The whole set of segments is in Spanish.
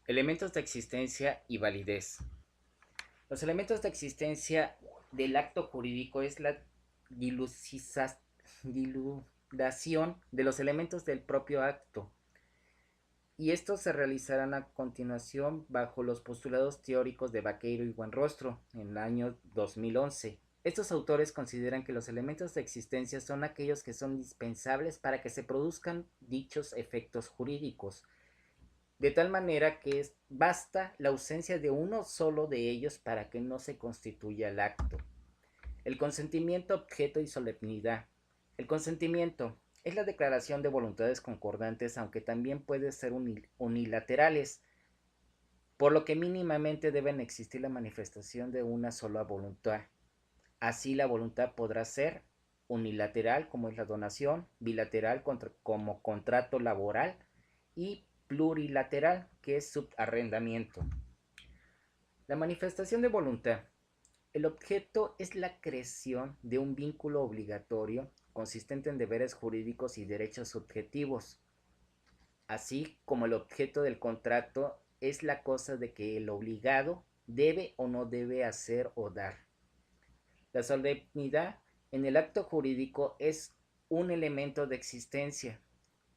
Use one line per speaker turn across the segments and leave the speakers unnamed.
Elementos de existencia y validez. Los elementos de existencia del acto jurídico es la dilucidación de los elementos del propio acto, y estos se realizarán a continuación bajo los postulados teóricos de Vaqueiro y Buenrostro en el año 2011. Estos autores consideran que los elementos de existencia son aquellos que son indispensables para que se produzcan dichos efectos jurídicos, de tal manera que basta la ausencia de uno solo de ellos para que no se constituya el acto. El consentimiento, objeto y solemnidad. El consentimiento es la declaración de voluntades concordantes, aunque también puede ser unilaterales, por lo que mínimamente deben existir la manifestación de una sola voluntad. Así la voluntad podrá ser unilateral, como es la donación, bilateral como contrato laboral, y plurilateral, que es subarrendamiento. La manifestación de voluntad. El objeto es la creación de un vínculo obligatorio consistente en deberes jurídicos y derechos subjetivos, así como el objeto del contrato es la cosa de que el obligado debe o no debe hacer o dar. La solemnidad en el acto jurídico es un elemento de existencia,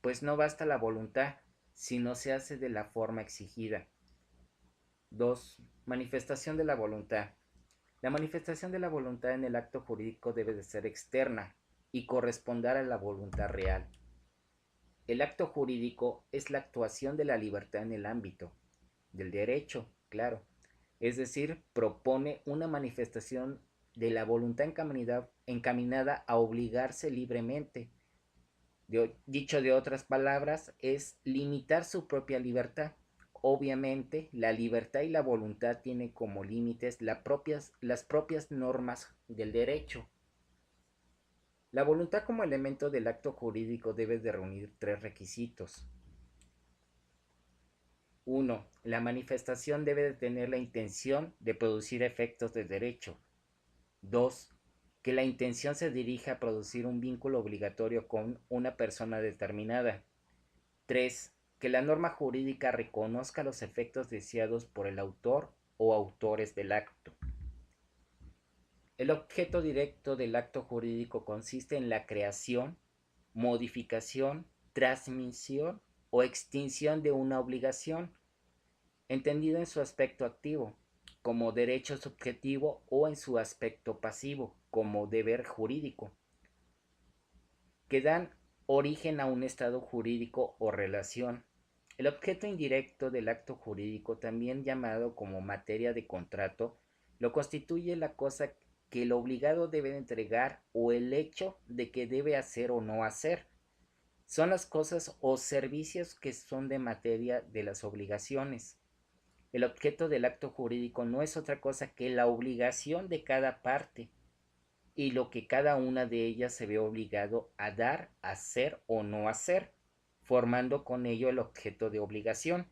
pues no basta la voluntad si no se hace de la forma exigida. 2. Manifestación de la voluntad. La manifestación de la voluntad en el acto jurídico debe de ser externa y corresponder a la voluntad real. El acto jurídico es la actuación de la libertad en el ámbito del derecho, claro. Es decir, propone una manifestación de la voluntad encaminada a obligarse libremente. Dicho de otras palabras, es limitar su propia libertad. Obviamente, la libertad y la voluntad tienen como límites las propias normas del derecho. La voluntad como elemento del acto jurídico debe de reunir tres requisitos. 1. La manifestación debe de tener la intención de producir efectos de derecho. 2. Que la intención se dirija a producir un vínculo obligatorio con una persona determinada. 3. Que la norma jurídica reconozca los efectos deseados por el autor o autores del acto. El objeto directo del acto jurídico consiste en la creación, modificación, transmisión o extinción de una obligación, entendido en su aspecto activo, como derecho subjetivo, o en su aspecto pasivo, como deber jurídico, que dan origen a un estado jurídico o relación. El objeto indirecto del acto jurídico, también llamado como materia de contrato, lo constituye la cosa que el obligado debe entregar o el hecho de que debe hacer o no hacer. Son las cosas o servicios que son de materia de las obligaciones. El objeto del acto jurídico no es otra cosa que la obligación de cada parte y lo que cada una de ellas se ve obligado a dar, hacer o no hacer, formando con ello el objeto de obligación.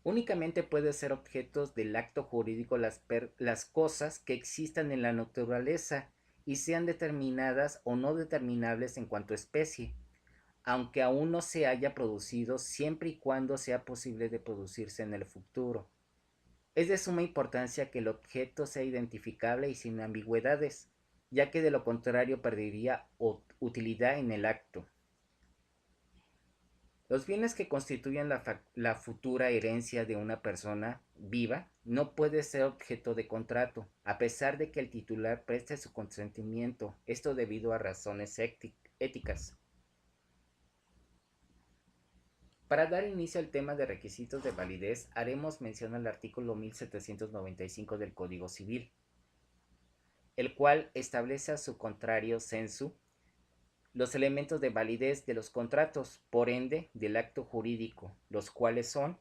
Únicamente puede ser objetos del acto jurídico las cosas que existan en la naturaleza y sean determinadas o no determinables en cuanto a especie, aunque aún no se haya producido, siempre y cuando sea posible de producirse en el futuro. Es de suma importancia que el objeto sea identificable y sin ambigüedades, ya que de lo contrario perdería utilidad en el acto. Los bienes que constituyen la futura herencia de una persona viva no puede ser objeto de contrato, a pesar de que el titular preste su consentimiento, esto debido a razones éticas. Para dar inicio al tema de requisitos de validez, haremos mención al artículo 1795 del Código Civil, el cual establece a su contrario sensu los elementos de validez de los contratos, por ende, del acto jurídico, los cuales son: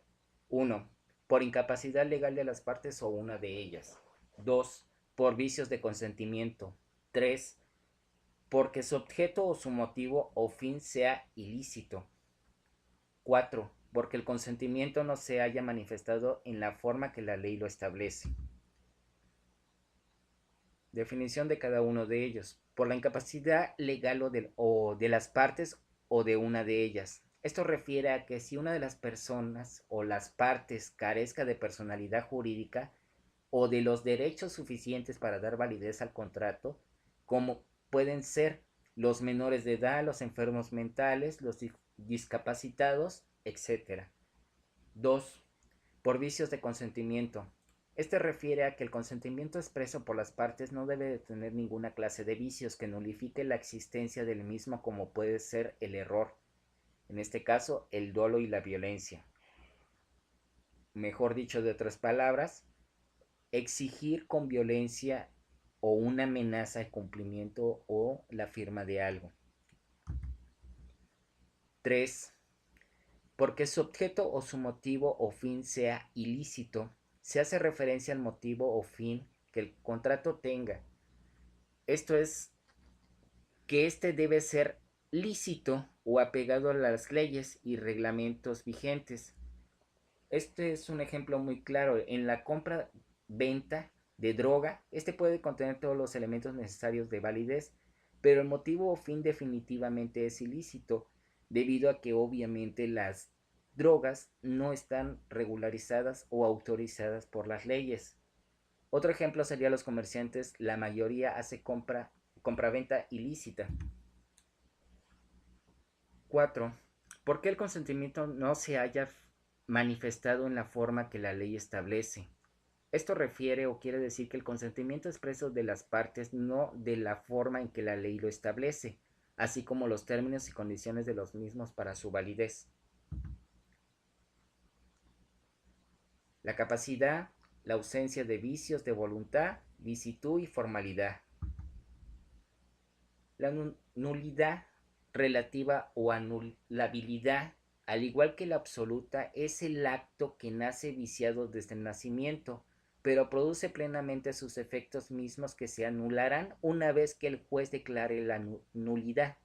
1. Por incapacidad legal de las partes o una de ellas. 2. Por vicios de consentimiento. 3. Porque su objeto o su motivo o fin sea ilícito. 4. Porque el consentimiento no se haya manifestado en la forma que la ley lo establece. Definición de cada uno de ellos: por la incapacidad legal o de las partes o de una de ellas. Esto refiere a que si una de las personas o las partes carezca de personalidad jurídica o de los derechos suficientes para dar validez al contrato, como pueden ser los menores de edad, los enfermos mentales, los discapacitados, etc. 2. Por vicios de consentimiento. Este refiere a que el consentimiento expreso por las partes no debe de tener ninguna clase de vicios que nulifique la existencia del mismo, como puede ser el error, en este caso el dolo y la violencia. Mejor dicho, de otras palabras, exigir con violencia o una amenaza de cumplimiento o la firma de algo. 3. Porque su objeto o su motivo o fin sea ilícito, se hace referencia al motivo o fin que el contrato tenga. Esto es que éste debe ser lícito o apegado a las leyes y reglamentos vigentes. Este es un ejemplo muy claro. En la compra-venta de droga, este puede contener todos los elementos necesarios de validez, pero el motivo o fin definitivamente es ilícito, debido a que obviamente las drogas no están regularizadas o autorizadas por las leyes. Otro ejemplo sería los comerciantes, la mayoría hace compra-venta ilícita. 4. ¿Por qué el consentimiento no se haya manifestado en la forma que la ley establece? Esto refiere o quiere decir que el consentimiento expreso de las partes, no de la forma en que la ley lo establece, así como los términos y condiciones de los mismos para su validez. La capacidad, la ausencia de vicios de voluntad, licitud y formalidad. La nulidad relativa o anulabilidad, al igual que la absoluta, es el acto que nace viciado desde el nacimiento, pero produce plenamente sus efectos mismos, que se anularán una vez que el juez declare la nulidad.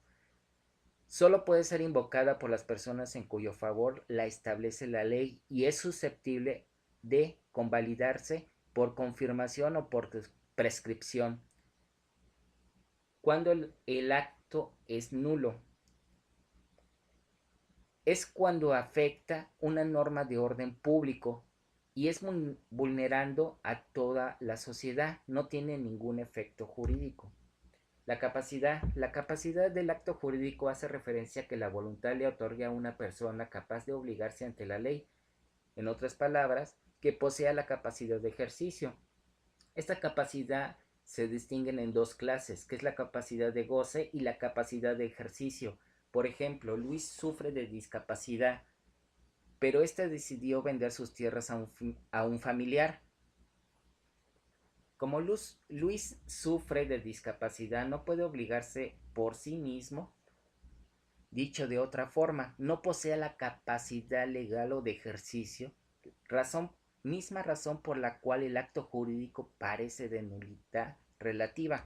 Solo puede ser invocada por las personas en cuyo favor la establece la ley y es susceptible de convalidarse por confirmación o por prescripción. Cuando el acto es nulo, es cuando afecta una norma de orden público y es vulnerando a toda la sociedad, no tiene ningún efecto jurídico. La capacidad del acto jurídico hace referencia a que la voluntad le otorga a una persona capaz de obligarse ante la ley, en otras palabras, que posea la capacidad de ejercicio. Esta capacidad se distinguen en dos clases, que es la capacidad de goce y la capacidad de ejercicio. Por ejemplo, Luis sufre de discapacidad, pero éste decidió vender sus tierras a un familiar. Como Luis sufre de discapacidad, no puede obligarse por sí mismo. Dicho de otra forma, no posee la capacidad legal o de ejercicio, misma razón por la cual el acto jurídico parece de nulidad relativa,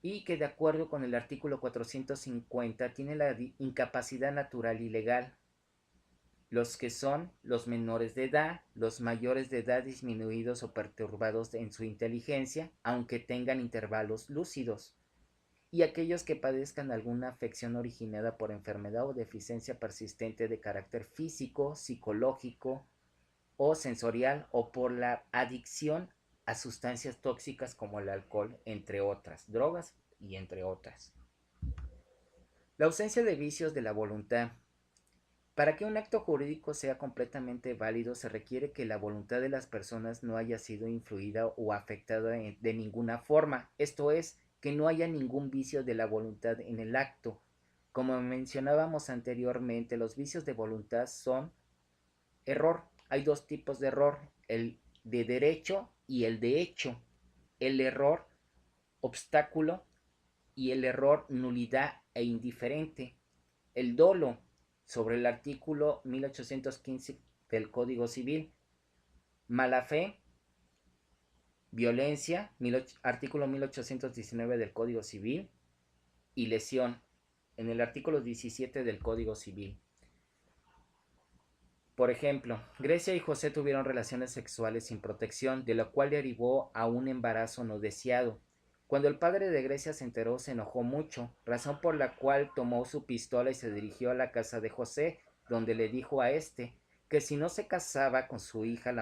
y que de acuerdo con el artículo 450 tiene la incapacidad natural y legal. Los que son los menores de edad, los mayores de edad disminuidos o perturbados en su inteligencia, aunque tengan intervalos lúcidos, y aquellos que padezcan alguna afección originada por enfermedad o deficiencia persistente de carácter físico, psicológico o sensorial, o por la adicción a sustancias tóxicas como el alcohol, entre otras, drogas y entre otras. La ausencia de vicios de la voluntad. Para que un acto jurídico sea completamente válido, se requiere que la voluntad de las personas no haya sido influida o afectada de ninguna forma, esto es, que no haya ningún vicio de la voluntad en el acto. Como mencionábamos anteriormente, los vicios de voluntad son error. Hay dos tipos de error, el de derecho y el de hecho. El error obstáculo y el error nulidad e indiferente. El dolo sobre el artículo 1815 del Código Civil. Mala fe, violencia, artículo 1819 del Código Civil. Y lesión en el artículo 17 del Código Civil. Por ejemplo, Grecia y José tuvieron relaciones sexuales sin protección, de lo cual derivó a un embarazo no deseado. Cuando el padre de Grecia se enteró, se enojó mucho, razón por la cual tomó su pistola y se dirigió a la casa de José, donde le dijo a éste que si no se casaba con su hija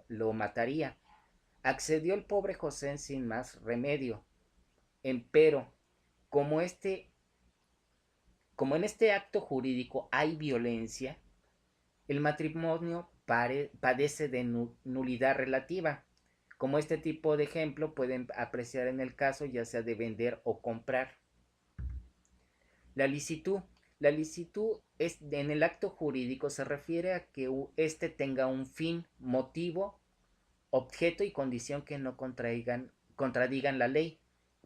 lo mataría. Accedió el pobre José sin más remedio. Empero, como, como en este acto jurídico hay violencia, el matrimonio padece de nulidad relativa, como este tipo de ejemplo pueden apreciar en el caso ya sea de vender o comprar. La licitud. La licitud es, en el acto jurídico se refiere a que éste tenga un fin, motivo, objeto y condición que no contradigan la ley,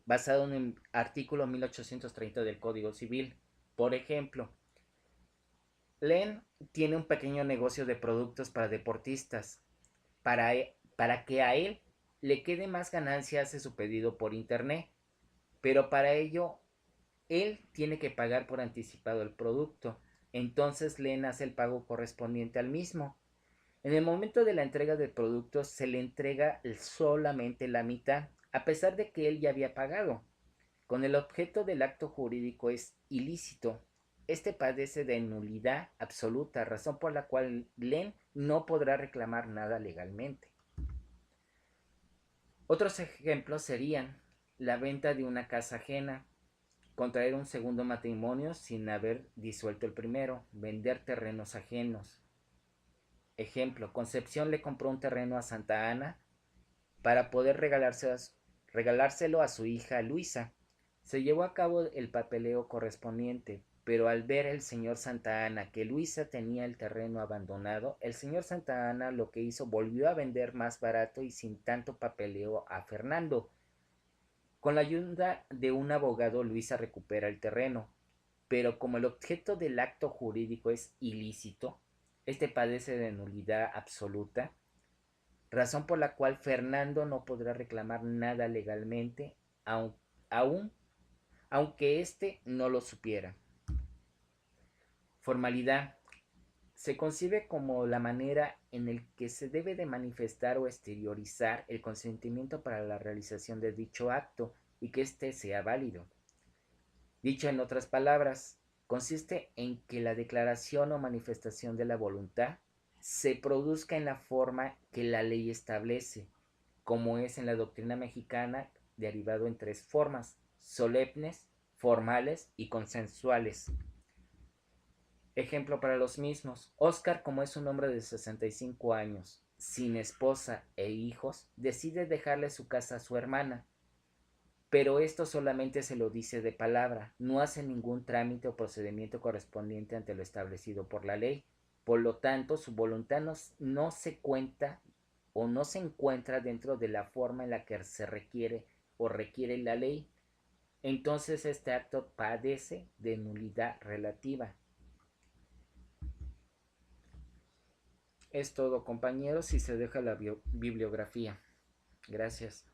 basado en el artículo 1830 del Código Civil. Por ejemplo, Len tiene un pequeño negocio de productos para deportistas. Para que a él le quede más ganancia hace su pedido por internet, pero para ello él tiene que pagar por anticipado el producto. Entonces Len hace el pago correspondiente al mismo. En el momento de la entrega del producto se le entrega solamente la mitad, a pesar de que él ya había pagado. Con el objeto del acto jurídico es ilícito. Este padece de nulidad absoluta, razón por la cual Len no podrá reclamar nada legalmente. Otros ejemplos serían la venta de una casa ajena, contraer un segundo matrimonio sin haber disuelto el primero, vender terrenos ajenos. Ejemplo, Concepción le compró un terreno a Santa Ana para poder regalárselo a su hija Luisa. Se llevó a cabo el papeleo correspondiente, pero al ver el señor Santa Ana que Luisa tenía el terreno abandonado, el señor Santa Ana lo que hizo volvió a vender más barato y sin tanto papeleo a Fernando. Con la ayuda de un abogado, Luisa recupera el terreno, pero como el objeto del acto jurídico es ilícito, este padece de nulidad absoluta, razón por la cual Fernando no podrá reclamar nada legalmente, aun, aun, aunque éste no lo supiera. Formalidad. Se concibe como la manera en la que se debe de manifestar o exteriorizar el consentimiento para la realización de dicho acto y que éste sea válido. Dicho en otras palabras, consiste en que la declaración o manifestación de la voluntad se produzca en la forma que la ley establece, como es en la doctrina mexicana, derivado en tres formas: solemnes, formales y consensuales. Ejemplo para los mismos: Oscar, como es un hombre de 65 años, sin esposa e hijos, decide dejarle su casa a su hermana, pero esto solamente se lo dice de palabra, no hace ningún trámite o procedimiento correspondiente ante lo establecido por la ley. Por lo tanto, su voluntad no se cuenta o no se encuentra dentro de la forma en la que se requiere o requiere la ley. Entonces este acto padece de nulidad relativa. Es todo, compañeros, y se deja la bibliografía. Gracias.